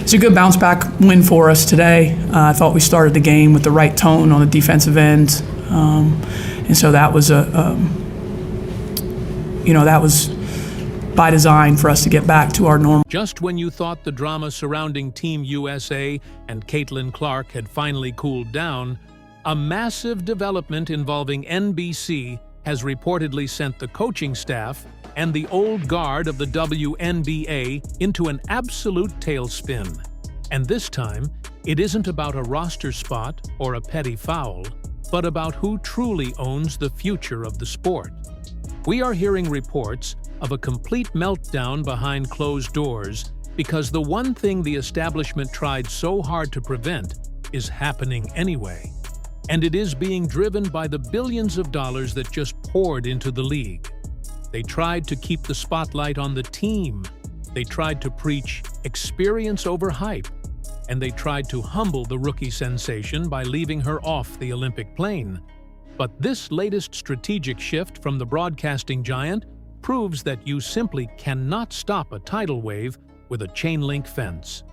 It's a good bounce back win for us today. I thought we started the game with the right tone on the defensive end, and so that was that was by design for us to get back to our normal. Just when you thought the drama surrounding Team USA and Caitlin Clark had finally cooled down, a massive development involving NBC has reportedly sent the coaching staff and the old guard of the WNBA into an absolute tailspin. And this time, it isn't about a roster spot or a petty foul, but about who truly owns the future of the sport. We are hearing reports of a complete meltdown behind closed doors because the one thing the establishment tried so hard to prevent is happening anyway. And it is being driven by the billions of dollars that just poured into the league. They tried to keep the spotlight on the team. They tried to preach experience over hype. And they tried to humble the rookie sensation by leaving her off the Olympic plane. But this latest strategic shift from the broadcasting giant proves that you simply cannot stop a tidal wave with a chain-link fence.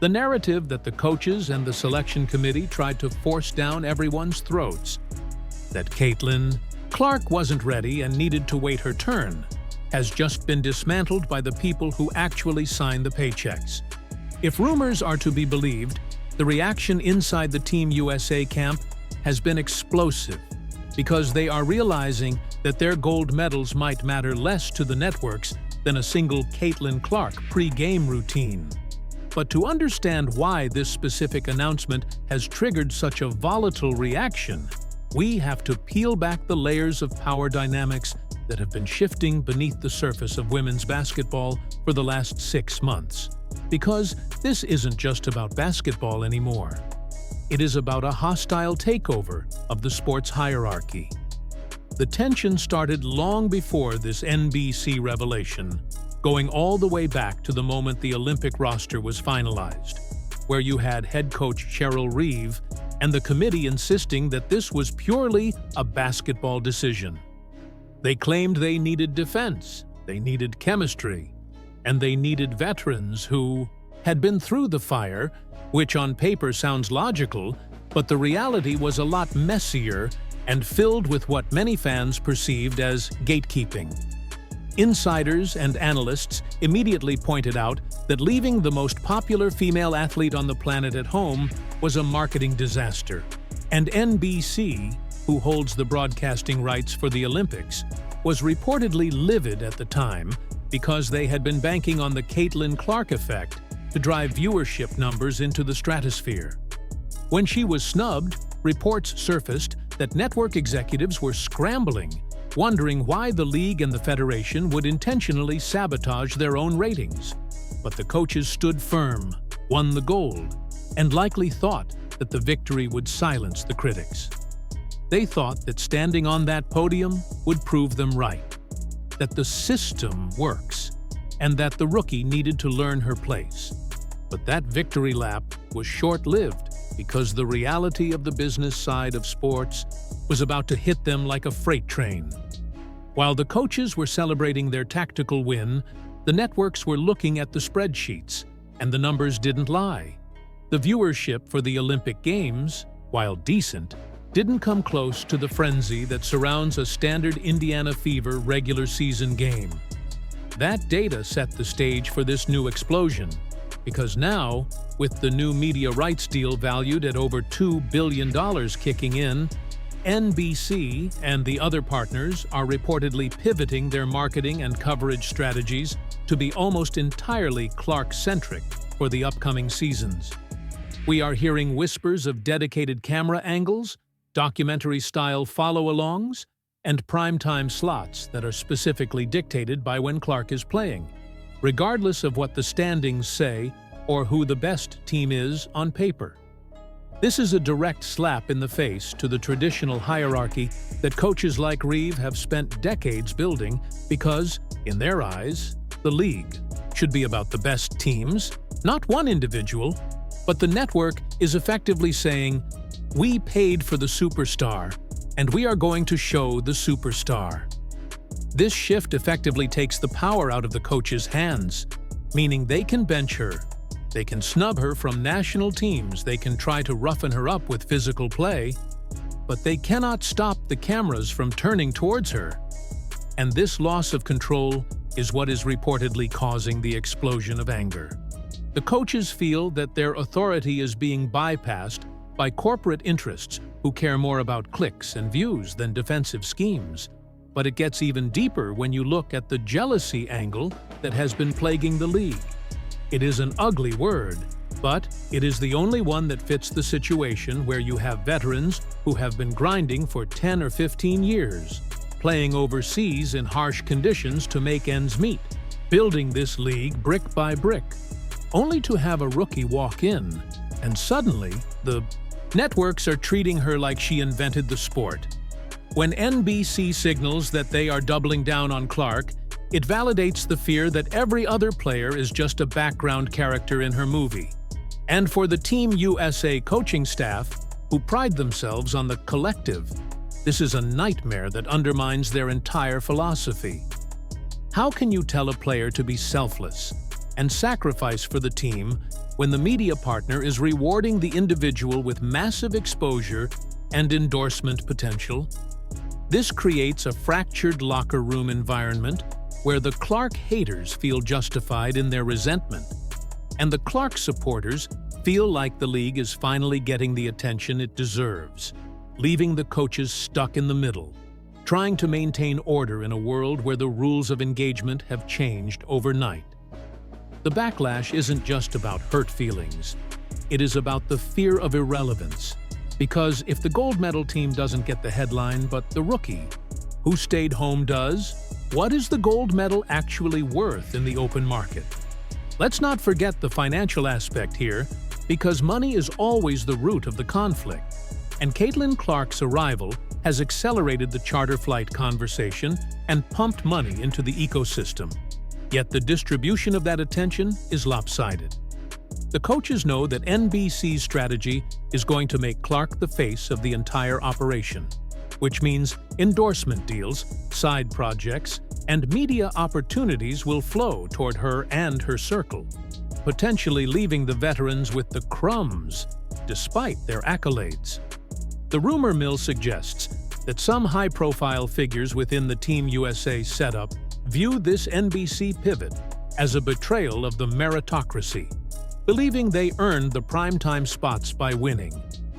The narrative that the coaches and the selection committee tried to force down everyone's throats, that Caitlin Clark wasn't ready and needed to wait her turn, has just been dismantled by the people who actually signed the paychecks. If rumors are to be believed, the reaction inside the Team USA camp has been explosive because they are realizing that their gold medals might matter less to the networks than a single Caitlin Clark pre-game routine. But to understand why this specific announcement has triggered such a volatile reaction, we have to peel back the layers of power dynamics that have been shifting beneath the surface of women's basketball for the last 6 months. Because this isn't just about basketball anymore. It is about a hostile takeover of the sport's hierarchy. The tension started long before this NBC revelation, going all the way back to the moment the Olympic roster was finalized, where you had head coach Cheryl Reeve and the committee insisting that this was purely a basketball decision. They claimed they needed defense, they needed chemistry, and they needed veterans who had been through the fire, which on paper sounds logical, but the reality was a lot messier and filled with what many fans perceived as gatekeeping. Insiders and analysts immediately pointed out that leaving the most popular female athlete on the planet at home was a marketing disaster. And NBC, who holds the broadcasting rights for the Olympics, was reportedly livid at the time because they had been banking on the Caitlin Clark effect to drive viewership numbers into the stratosphere. When she was snubbed, reports surfaced that network executives were scrambling, wondering why the league and the federation would intentionally sabotage their own ratings. But the coaches stood firm, won the gold, and likely thought that the victory would silence the critics. They thought that standing on that podium would prove them right, that the system works, and that the rookie needed to learn her place. But that victory lap was short-lived because the reality of the business side of sports was about to hit them like a freight train. While the coaches were celebrating their tactical win, the networks were looking at the spreadsheets, and the numbers didn't lie. The viewership for the Olympic Games, while decent, didn't come close to the frenzy that surrounds a standard Indiana Fever regular season game. That data set the stage for this new explosion, because now, with the new media rights deal valued at over $2 billion kicking in, NBC and the other partners are reportedly pivoting their marketing and coverage strategies to be almost entirely Clark-centric for the upcoming seasons. We are hearing whispers of dedicated camera angles, documentary-style follow-alongs, and primetime slots that are specifically dictated by when Clark is playing, regardless of what the standings say or who the best team is on paper. This is a direct slap in the face to the traditional hierarchy that coaches like Reeve have spent decades building because, in their eyes, the league should be about the best teams, not one individual, but the network is effectively saying, "We paid for the superstar, and we are going to show the superstar." This shift effectively takes the power out of the coach's hands. meaning they can bench her. They can snub her from national teams, they can try to roughen her up with physical play, but they cannot stop the cameras from turning towards her. And this loss of control is what is reportedly causing the explosion of anger. The coaches feel that their authority is being bypassed by corporate interests who care more about clicks and views than defensive schemes. But it gets even deeper when you look at the jealousy angle that has been plaguing the league. It is an ugly word, but it is the only one that fits the situation where you have veterans who have been grinding for 10 or 15 years, playing overseas in harsh conditions to make ends meet, building this league brick by brick, only to have a rookie walk in, and suddenly the networks are treating her like she invented the sport. When NBC signals that they are doubling down on Clark, it validates the fear that every other player is just a background character in her movie. And for the Team USA coaching staff, who pride themselves on the collective, this is a nightmare that undermines their entire philosophy. How can you tell a player to be selfless and sacrifice for the team when the media partner is rewarding the individual with massive exposure and endorsement potential? This creates a fractured locker room environment where the Clark haters feel justified in their resentment, and the Clark supporters feel like the league is finally getting the attention it deserves, leaving the coaches stuck in the middle, trying to maintain order in a world where the rules of engagement have changed overnight. The backlash isn't just about hurt feelings. It is about the fear of irrelevance. Because if the gold medal team doesn't get the headline but the rookie who stayed home does, what is the gold medal actually worth in the open market? Let's not forget the financial aspect here, because money is always the root of the conflict. And Caitlin Clark's arrival has accelerated the charter flight conversation and pumped money into the ecosystem. Yet the distribution of that attention is lopsided. The coaches know that NBC's strategy is going to make Clark the face of the entire operation, which means endorsement deals, side projects, and media opportunities will flow toward her and her circle, potentially leaving the veterans with the crumbs, despite their accolades. The rumor mill suggests that some high-profile figures within the Team USA setup view this NBC pivot as a betrayal of the meritocracy, believing they earned the primetime spots by winning.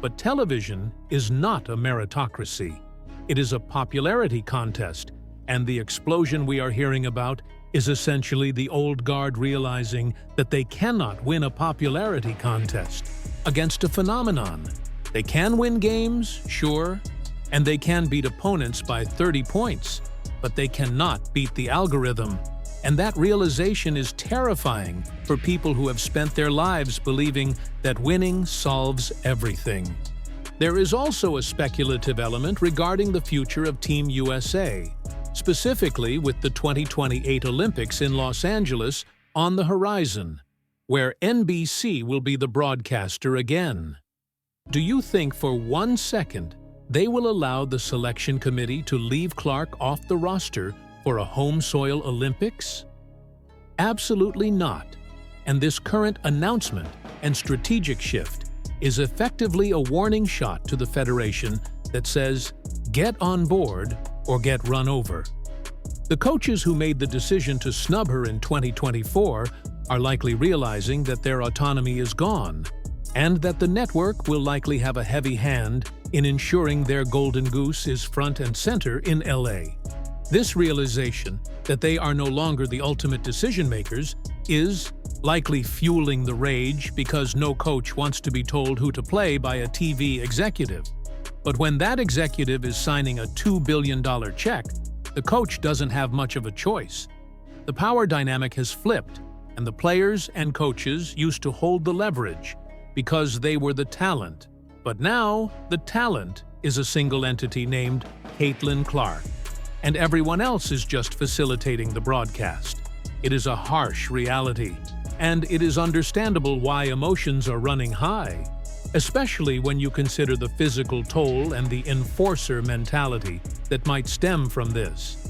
But television is not a meritocracy. It is a popularity contest, and the explosion we are hearing about is essentially the old guard realizing that they cannot win a popularity contest against a phenomenon. They can win games, sure, and they can beat opponents by 30 points, but they cannot beat the algorithm. And that realization is terrifying for people who have spent their lives believing that winning solves everything. There is also a speculative element regarding the future of Team USA, specifically with the 2028 Olympics in Los Angeles on the horizon, where NBC will be the broadcaster again. Do you think for 1 second they will allow the selection committee to leave Clark off the roster for a home soil Olympics? Absolutely not. And this current announcement and strategic shift is effectively a warning shot to the Federation that says, get on board or get run over. The coaches who made the decision to snub her in 2024 are likely realizing that their autonomy is gone, and that the network will likely have a heavy hand in ensuring their golden goose is front and center in LA. This realization that they are no longer the ultimate decision-makers is likely fueling the rage because no coach wants to be told who to play by a TV executive. But when that executive is signing a $2 billion check, the coach doesn't have much of a choice. The power dynamic has flipped, and the players and coaches used to hold the leverage because they were the talent. But now, the talent is a single entity named Caitlin Clark, and everyone else is just facilitating the broadcast. It is a harsh reality, and it is understandable why emotions are running high, especially when you consider the physical toll and the enforcer mentality that might stem from this.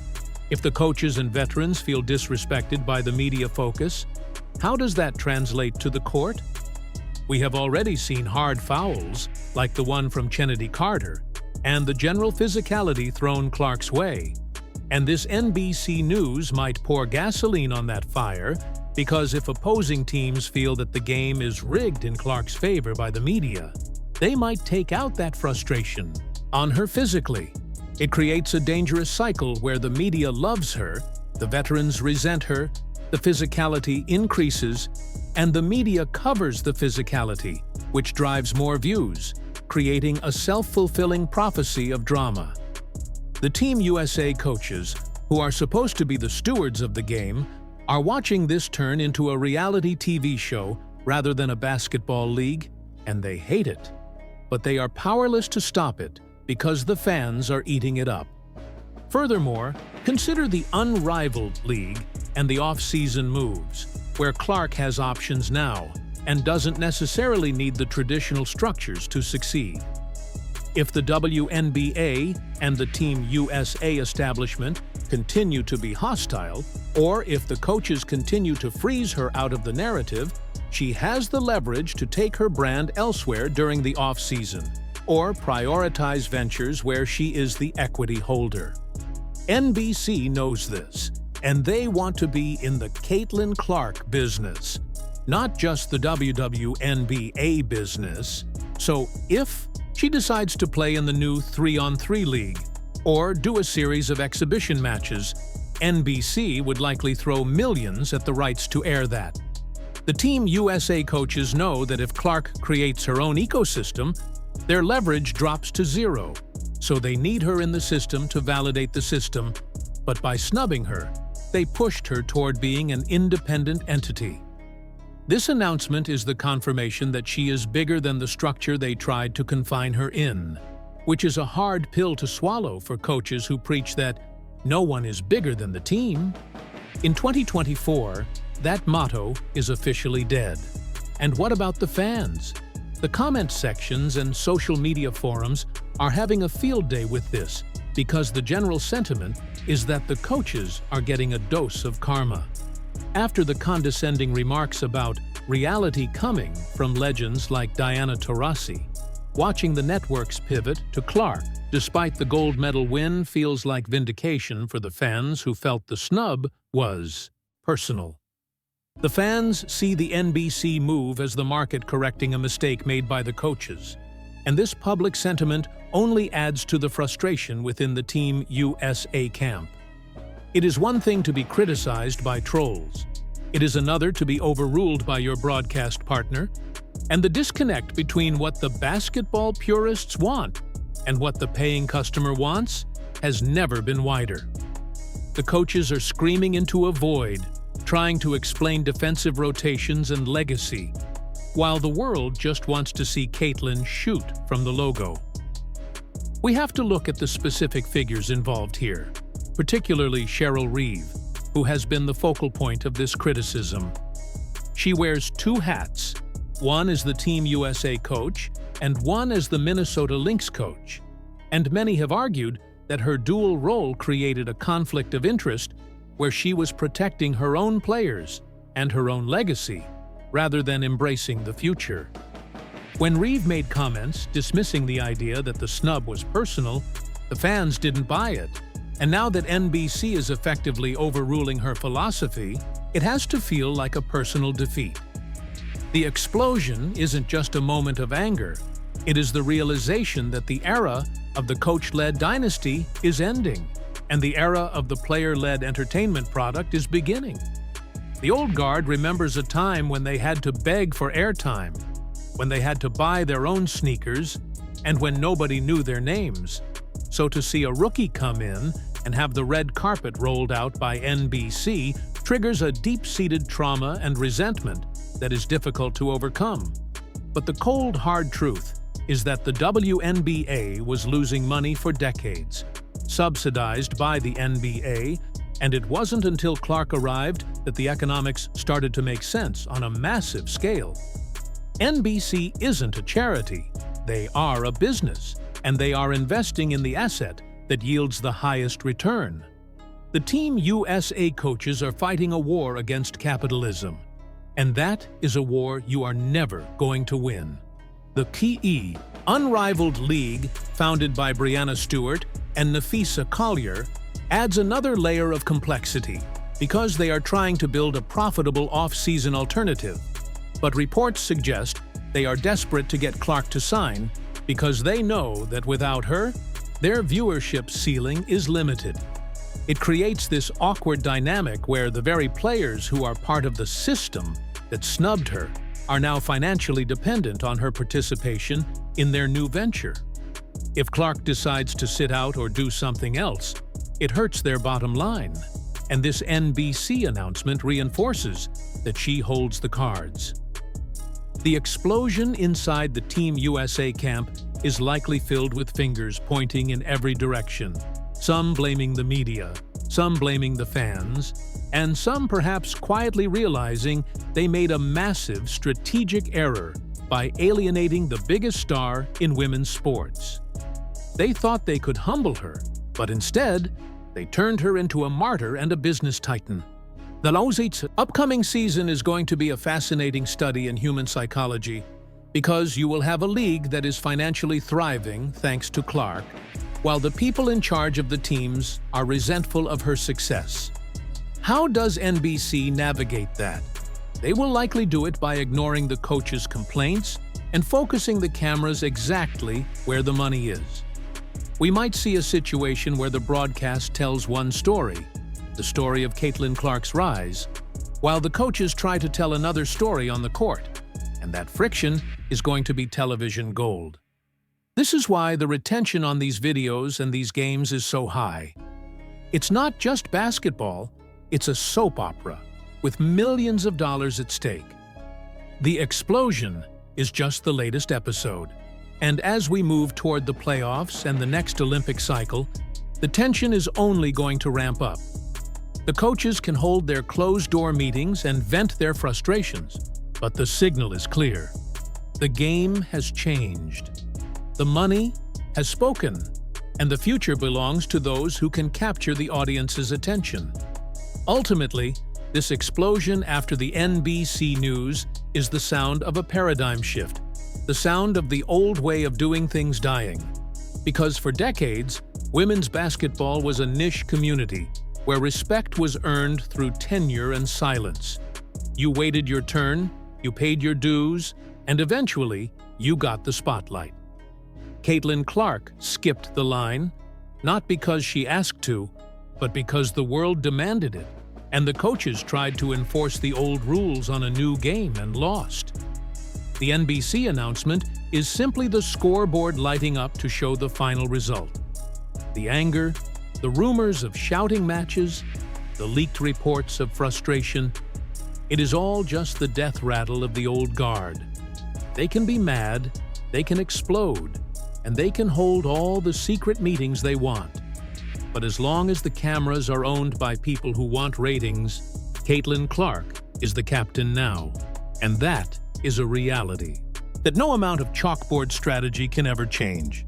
If the coaches and veterans feel disrespected by the media focus, How does that translate to the court? We have already seen hard fouls, like the one from Kennedy Carter, and the general physicality thrown Clark's way. And this NBC News might pour gasoline on that fire, because if opposing teams feel that the game is rigged in Clark's favor by the media, they might take out that frustration on her physically. It creates a dangerous cycle where the media loves her, the veterans resent her, the physicality increases, and the media covers the physicality, which drives more views, creating a self-fulfilling prophecy of drama. The Team USA coaches, who are supposed to be the stewards of the game, are watching this turn into a reality TV show rather than a basketball league, and they hate it. But they are powerless to stop it because the fans are eating it up. Furthermore, consider the unrivaled league and the off-season moves, where Clark has options now and doesn't necessarily need the traditional structures to succeed. If the WNBA and the Team USA establishment continue to be hostile, or if the coaches continue to freeze her out of the narrative, she has the leverage to take her brand elsewhere during the off-season, or prioritize ventures where she is the equity holder. NBC knows this, and they want to be in the Caitlin Clark business, not just the WNBA business. So if she decides to play in the new 3-on-3 league, or do a series of exhibition matches, NBC would likely throw millions at the rights to air that. The Team USA coaches know that if Clark creates her own ecosystem, their leverage drops to zero, so they need her in the system to validate the system, but by snubbing her, they pushed her toward being an independent entity. This announcement is the confirmation that she is bigger than the structure they tried to confine her in, which is a hard pill to swallow for coaches who preach that no one is bigger than the team. In 2024, that motto is officially dead. And what about the fans? The comment sections and social media forums are having a field day with this because the general sentiment is that the coaches are getting a dose of karma. After the condescending remarks about reality coming from legends like Diana Taurasi, watching the networks pivot to Clark despite the gold medal win feels like vindication for the fans who felt the snub was personal. The fans see the NBC move as the market correcting a mistake made by the coaches, and this public sentiment only adds to the frustration within the Team USA camp. It is one thing to be criticized by trolls. It is another to be overruled by your broadcast partner, and the disconnect between what the basketball purists want and what the paying customer wants has never been wider. The coaches are screaming into a void, trying to explain defensive rotations and legacy, while the world just wants to see Caitlin shoot from the logo. We have to look at the specific figures involved here, particularly Cheryl Reeve, who has been the focal point of this criticism. She wears two hats. One as the Team USA coach, and one as the Minnesota Lynx coach. And many have argued that her dual role created a conflict of interest where she was protecting her own players and her own legacy, rather than embracing the future. When Reeve made comments dismissing the idea that the snub was personal, the fans didn't buy it. And now that NBC is effectively overruling her philosophy, it has to feel like a personal defeat. The explosion isn't just a moment of anger, it is the realization that the era of the coach-led dynasty is ending, and the era of the player-led entertainment product is beginning. The old guard remembers a time when they had to beg for airtime, when they had to buy their own sneakers, and when nobody knew their names. So to see a rookie come in and have the red carpet rolled out by NBC triggers a deep-seated trauma and resentment that is difficult to overcome. But the cold, hard truth is that the WNBA was losing money for decades, subsidized by the NBA, and it wasn't until Clark arrived that the economics started to make sense on a massive scale. NBC isn't a charity, they are a business, and they are investing in the asset that yields the highest return. The Team USA coaches are fighting a war against capitalism, And that is a war you are never going to win. The KE, unrivaled league founded by Brianna Stewart and Nafisa Collier, adds another layer of complexity because they are trying to build a profitable off-season alternative. But reports suggest they are desperate to get Clark to sign because they know that without her, their viewership ceiling is limited. It creates this awkward dynamic where the very players who are part of the system that snubbed her are now financially dependent on her participation in their new venture. If Clark decides to sit out or do something else, it hurts their bottom line. And this NBC announcement reinforces that she holds the cards. The explosion inside the Team USA camp is likely filled with fingers pointing in every direction, some blaming the media, some blaming the fans, and some perhaps quietly realizing they made a massive strategic error by alienating the biggest star in women's sports. They thought they could humble her, but instead, they turned her into a martyr and a business titan. The Lausitz upcoming season is going to be a fascinating study in human psychology because you will have a league that is financially thriving thanks to Clark, while the people in charge of the teams are resentful of her success. How does NBC navigate that? They will likely do it by ignoring the coach's complaints and focusing the cameras exactly where the money is. We might see a situation where the broadcast tells one story, the story of Caitlin Clark's rise, while the coaches try to tell another story on the court, and that friction is going to be television gold. This is why the retention on these videos and these games is so high. It's not just basketball, it's a soap opera with millions of dollars at stake. The explosion is just the latest episode. And as we move toward the playoffs and the next Olympic cycle, the tension is only going to ramp up. The coaches can hold their closed-door meetings and vent their frustrations, but the signal is clear. The game has changed. The money has spoken, and the future belongs to those who can capture the audience's attention. Ultimately, this explosion after the NBC news is the sound of a paradigm shift, the sound of the old way of doing things dying. Because for decades, women's basketball was a niche community where respect was earned through tenure and silence. You waited your turn, you paid your dues, and eventually, you got the spotlight. Caitlin Clark skipped the line, not because she asked to, but because the world demanded it, and the coaches tried to enforce the old rules on a new game and lost. The NBC announcement is simply the scoreboard lighting up to show the final result. The anger, the rumors of shouting matches, the leaked reports of frustration, it is all just the death rattle of the old guard. They can be mad, they can explode, and they can hold all the secret meetings they want. But as long as the cameras are owned by people who want ratings, Caitlin Clark is the captain now. And that is a reality that no amount of chalkboard strategy can ever change.